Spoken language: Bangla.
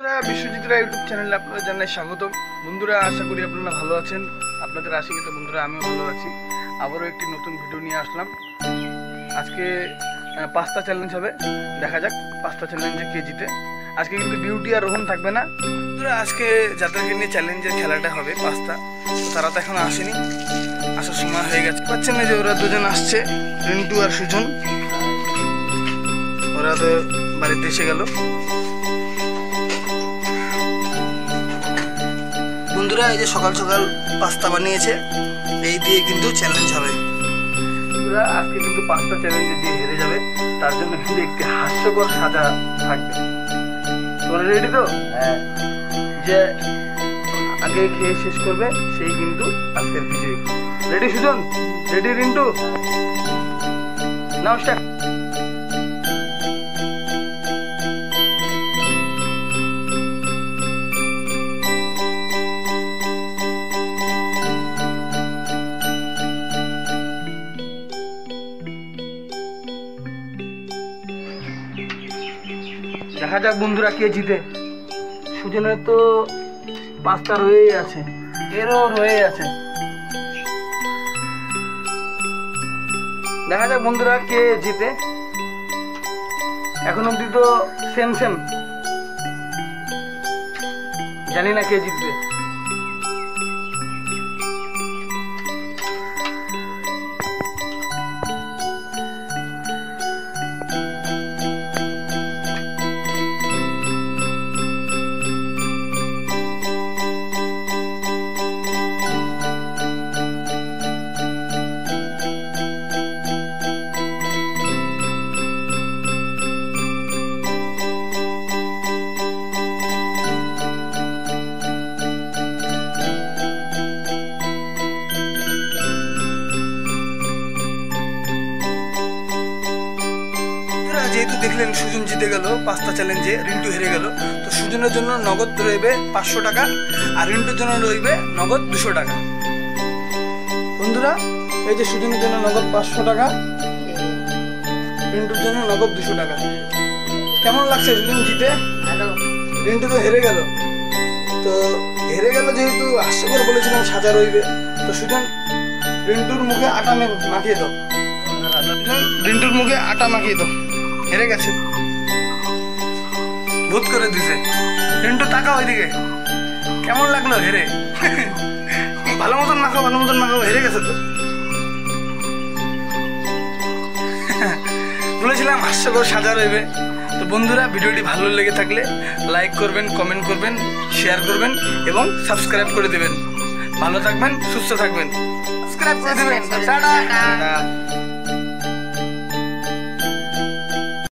বিশ্বজিৎরা ইউটিউব চ্যানেলে আপনাদের জানাই স্বাগতম। বন্ধুরা, আশা করি আপনারা ভালো আছেন। আপনাদের আশীর্বাদে বন্ধুরা আমিও ভালো আছি। আবারও একটি নতুন ভিডিও নিয়ে আসলাম। আজকে পাস্তা চ্যালেঞ্জ হবে, দেখা যাক পাস্তা চ্যালেঞ্জে কে জিতে। আজকে কিন্তু বিউটি আর রোহন থাকবে না। বন্ধুরা, আজকে যাদেরকে নিয়ে চ্যালেঞ্জের খেলাটা হবে পাস্তা, তো তারা তো এখন আসেনি, আসার সময় হয়ে গেছে। পাচ্ছেন না যে ওরা দুজন আসছে, রিন্টু আর সুজন, ওরা তো বাড়িতে এসে গেল। বন্ধুরা, এই যে সকাল সকাল পাস্তা বানিয়েছে, এই দিয়ে কিন্তু চ্যালেঞ্জ হবে। বন্ধুরা, আজকে কিন্তু পাস্তা চ্যালেঞ্জে যে হেরে যাবে তার জন্য কিন্তু একটি হাস্যকর সাজা থাকবে। তোমরা রেডি তো? হ্যাঁ। যে আগে খেয়ে শেষ করবে সেই কিন্তু আজকের বিজয়ী। Ready Sujan? Ready Rintu? Now start. দেখা যাক বন্ধুরা কে জিতে। সুজনের তো পাস্তা রয়েই আছে, এরও রয়ে আছে। দেখা যাক বন্ধুরা কে জিতে। এখন অব্দি তো সেম সেম, জানি না কে জিতবে। যেহেতু দেখলেন সুজন জিতে গেল পাস্তা চ্যালেঞ্জে, রিন্টু হেরে গেল, তো সুজনের জন্য নগদ রইবে 500 টাকা আর রিন্টুর জন্য রইবে নগদ 200 টাকা। বন্ধুরা, এই যে সুজনের জন্য নগদ 500 টাকা, রিন্টুর জন্য নগদ 200 টাকা। কেমন লাগছে সুজন জিতে? রিন্টু তো হেরে গেল, তো হেরে গেল যেহেতু হাস্যকর বলেছিলাম সাজা রইবে, তো সুজন রিন্টুর মুখে আটা মাখিয়ে দাও। রিন্টুর মুখে আটা মাখিয়ে দাও, হেরে গেছে, ভূত করে দিছে। রিন্টু তাকাও ওইদিকে, কেমন লাগলো হেরে? ভালো মতন মাখাও, ভালো মতন মাখাও, হেরে গেছে তো। বলেছিলাম হাস্যকর সাজা রইবে। তো বন্ধুরা, ভিডিওটি ভালো লেগে থাকলে লাইক করবেন, কমেন্ট করবেন, শেয়ার করবেন এবং সাবস্ক্রাইব করে দেবেন। ভালো থাকবেন, সুস্থ থাকবেন, সাবস্ক্রাইব করে দেবেন। টাটা।